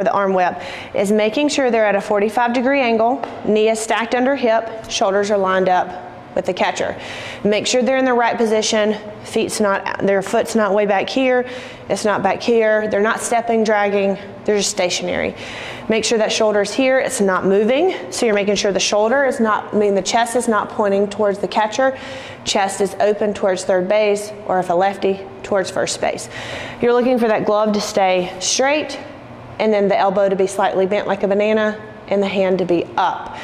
the arm whip is making sure they're at a 45-degree angle, knee is stacked under hip, shoulders are lined up with the catcher. Make sure they're in the right position, their foot's not way back here, it's not back here, they're not stepping, dragging, they're just stationary. Make sure that shoulder's here, it's not moving, so you're making sure the shoulder is not, the chest is not pointing towards the catcher, chest is open towards third base, or if a lefty, towards first base. You're looking for that glove to stay straight, and then the elbow to be slightly bent like a banana, and the hand to be up.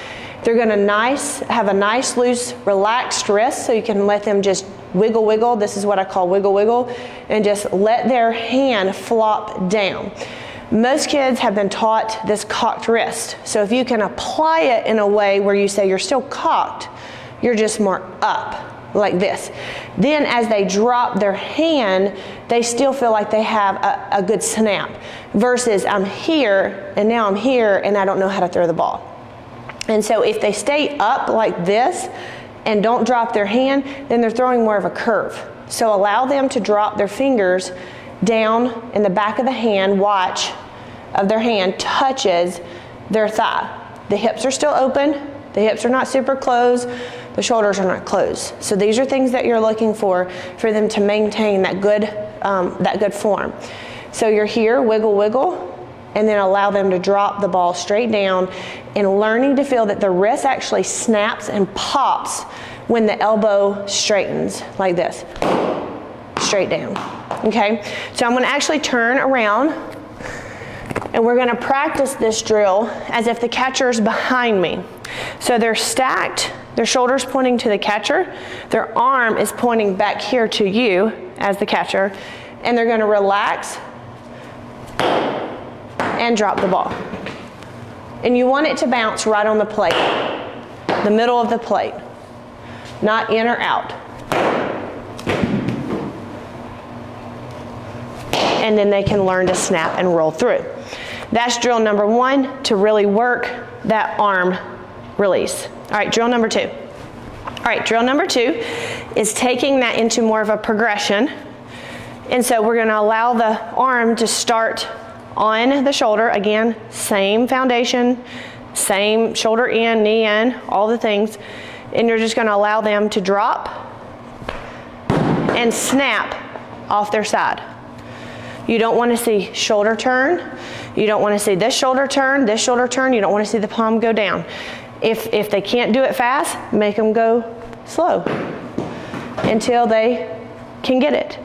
They're going to have a nice, loose, relaxed wrist, so you can let them just wiggle, wiggle. This is what I call wiggle, wiggle, and just let their hand flop down. Most kids have been taught this cocked wrist, so if you can apply it in a way where you say you're still cocked, you're just more up, like this. Then as they drop their hand, they still feel like they have a good snap, versus I'm here, and now I'm here, and I don't know how to throw the ball. And so if they stay up like this and don't drop their hand, then they're throwing more of a curve. So allow them to drop their fingers down in the back of the hand, watch of their hand touches their thigh. The hips are still open, the hips are not super closed, the shoulders are not closed. So these are things that you're looking for them to maintain that good form. So you're here, wiggle, wiggle, and then allow them to drop the ball straight down, and learning to feel that the wrist actually snaps and pops when the elbow straightens like this, straight down. Okay, so I'm going to actually turn around, and we're going to practice this drill as if the catcher's behind me. So they're stacked, their shoulders pointing to the catcher, their arm is pointing back here to you as the catcher, and they're going to relax and drop the ball. And you want it to bounce right on the plate, the middle of the plate, not in or out. And then they can learn to snap and roll through. That's drill number 1 to really work that arm release. All right, drill number 2. All right, drill number 2 is taking that into more of a progression. And so we're going to allow the arm to start on the shoulder. Again, same foundation, same shoulder in, knee in, all the things. And you're just going to allow them to drop and snap off their side. You don't want to see shoulder turn. You don't want to see this shoulder turn, this shoulder turn. You don't want to see the palm go down. If they can't do it fast, make them go slow until they can get it.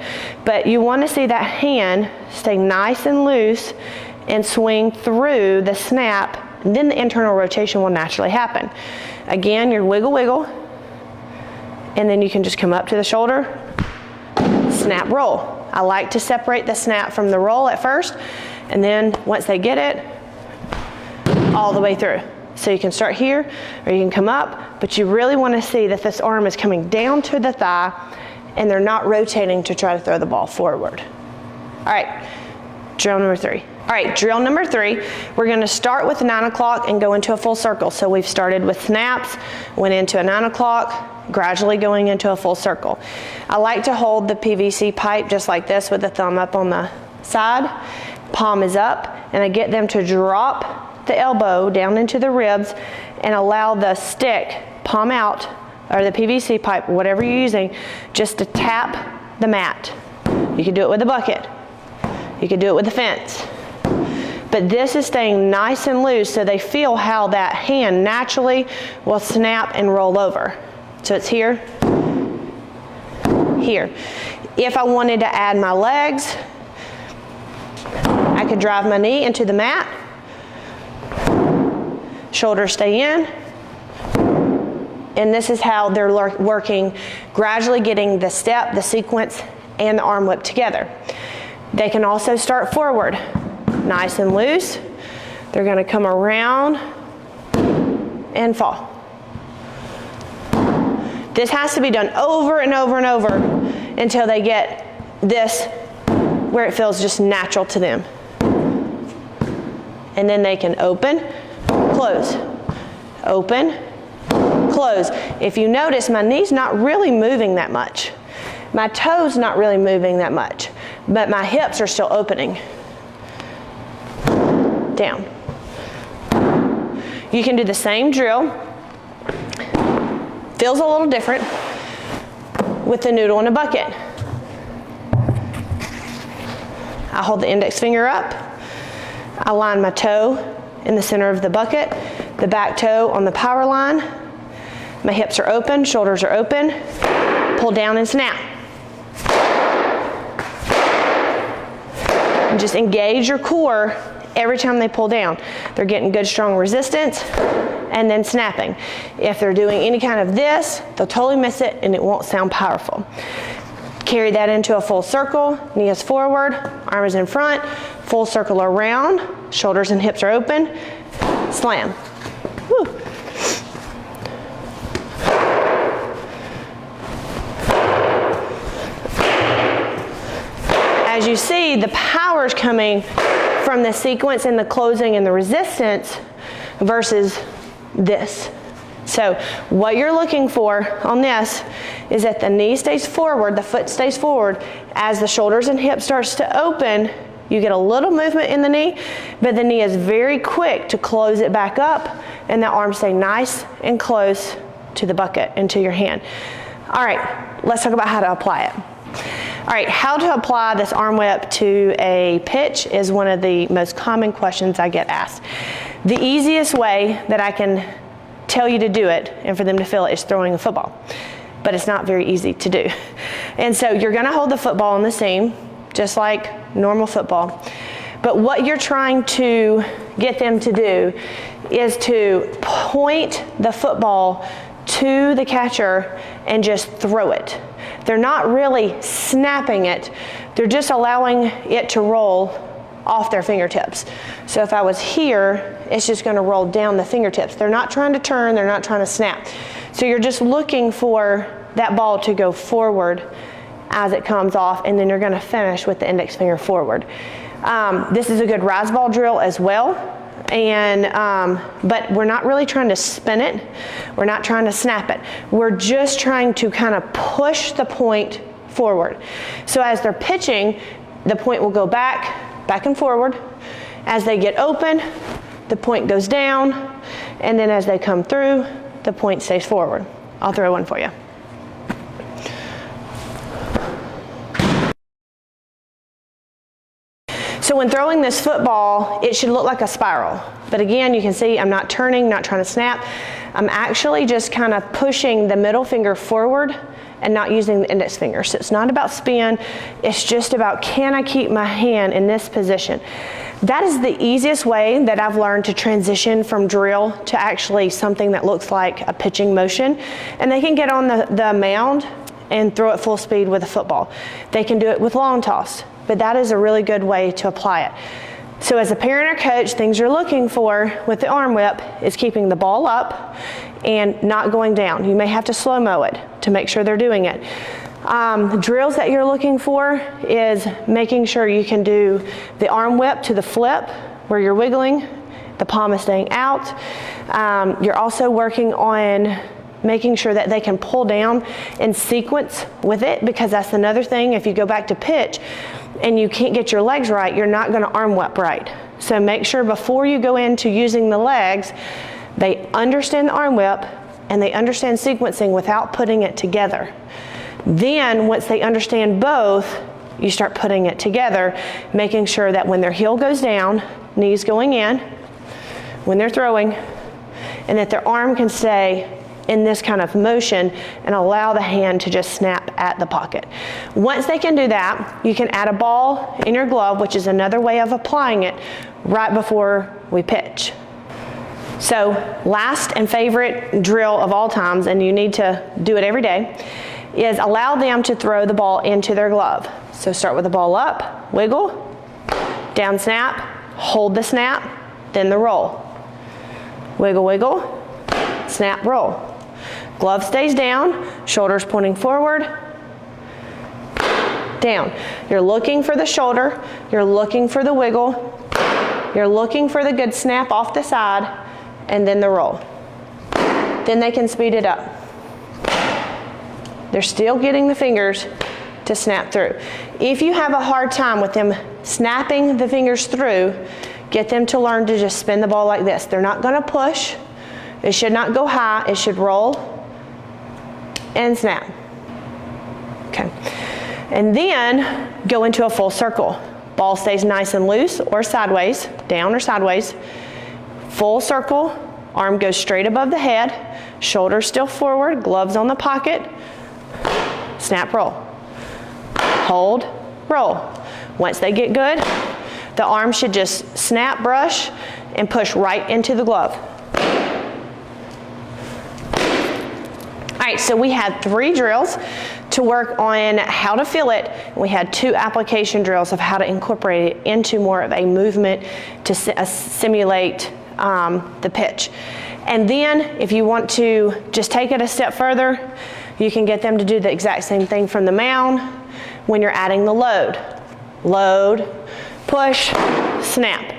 But you want to see that hand stay nice and loose and swing through the snap, and then the internal rotation will naturally happen. Again, your wiggle, wiggle, and then you can just come up to the shoulder, snap, roll. I like to separate the snap from the roll at first, and then once they get it, all the way through. So you can start here, or you can come up, but you really want to see that this arm is coming down to the thigh, and they're not rotating to try to throw the ball forward. All right, drill number 3. All right, drill number 3, we're going to start with 9 o'clock and go into a full circle. So we've started with snaps, went into a 9 o'clock, gradually going into a full circle. I like to hold the PVC pipe just like this with the thumb up on the side, palm is up, and I get them to drop the elbow down into the ribs and allow the stick, palm out, or the PVC pipe, whatever you're using, just to tap the mat. You can do it with a bucket. You can do it with a fence. But this is staying nice and loose so they feel how that hand naturally will snap and roll over. So it's here, here. If I wanted to add my legs, I could drive my knee into the mat, shoulders stay in, and this is how they're working, gradually getting the step, the sequence, and the arm whip together. They can also start forward, nice and loose. They're going to come around and fall. This has to be done over and over and over until they get this where it feels just natural to them. And then they can open, close, open, close. If you notice, my knee's not really moving that much. My toes not really moving that much, but my hips are still opening. down. You can do the same drill. Feels a little different with the noodle in a bucket. I hold the index finger up. I line my toe in the center of the bucket, the back toe on the power line. My hips are open, shoulders are open. Pull down and snap. And just engage your core every time they pull down. They're getting good, strong resistance and then snapping. If they're doing any kind of this, they'll totally miss it and it won't sound powerful. Carry that into a full circle, knees forward, arms in front, full circle around, shoulders and hips are open, slam. Woo. As you see, the power is coming from the sequence and the closing and the resistance versus this. So what you're looking for on this is that the knee stays forward, the foot stays forward. As the shoulders and hips starts to open, you get a little movement in the knee, but the knee is very quick to close it back up and the arms stay nice and close to the bucket and to your hand. All right, let's talk about how to apply it. All right, how to apply this arm whip to a pitch is one of the most common questions I get asked. The easiest way that I can tell you to do it and for them to feel it is throwing a football, but it's not very easy to do. And so you're gonna hold the football on the seam, just like normal football. But what you're trying to get them to do is to point the football to the catcher and just throw it. They're not really snapping it, they're just allowing it to roll off their fingertips. So if I was here, it's just gonna roll down the fingertips. They're not trying to turn, they're not trying to snap. So you're just looking for that ball to go forward as it comes off, and then you're gonna finish with the index finger forward. This is a good rise ball drill as well. But we're not really trying to spin it. We're not trying to snap it. We're just trying to kind of push the point forward. So as they're pitching, the point will go back and forward. As they get open, the point goes down, and then as they come through, the point stays forward. I'll throw one for you. So when throwing this football, it should look like a spiral. But again, you can see I'm not turning, not trying to snap. I'm actually just kind of pushing the middle finger forward and not using the index finger. So it's not about spin, it's just about, can I keep my hand in this position? That is the easiest way that I've learned to transition from drill to actually something that looks like a pitching motion. And they can get on the mound and throw it full speed with a football. They can do it with long toss, but that is a really good way to apply it. So as a parent or coach, things you're looking for with the arm whip is keeping the ball up and not going down. You may have to slow-mo it to make sure they're doing it. Drills that you're looking for is making sure you can do the arm whip to the flip where you're wiggling, the palm is staying out. You're also working on making sure that they can pull down in sequence with it, because that's another thing. If you go back to pitch and you can't get your legs right, you're not going to arm whip right. So make sure before you go into using the legs, they understand the arm whip and they understand sequencing without putting it together. Then once they understand both, you start putting it together, making sure that when their heel goes down, knees going in, when they're throwing, and that their arm can stay in this kind of motion and allow the hand to just snap at the pocket. Once they can do that, you can add a ball in your glove, which is another way of applying it right before we pitch. So last and favorite drill of all times, and you need to do it every day, is allow them to throw the ball into their glove. So start with the ball up, wiggle, down snap, hold the snap, then the roll. Wiggle, wiggle, snap, roll. Glove stays down, shoulders pointing forward, down. You're looking for the shoulder, you're looking for the wiggle, you're looking for the good snap off the side, and then the roll. Then they can speed it up. They're still getting the fingers to snap through. If you have a hard time with them snapping the fingers through, Get them to learn to just spin the ball like this. They're not gonna push. It should not go high. It should roll and snap. Okay. And then go into a full circle. Ball stays nice and loose or sideways, down or sideways. Full circle, arm goes straight above the head, shoulders still forward, gloves on the pocket, snap, roll. Hold, roll. Once they get good, the arm should just snap, brush, and push right into the glove. All right, so we had 3 drills to work on how to feel it. We had 2 application drills of how to incorporate it into more of a movement to simulate the pitch. And then if you want to just take it a step further, you can get them to do the exact same thing from the mound when you're adding the load. Load, push, snap.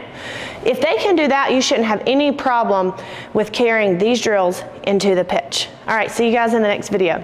If they can do that, you shouldn't have any problem with carrying these drills into the pitch. All right, see you guys in the next video.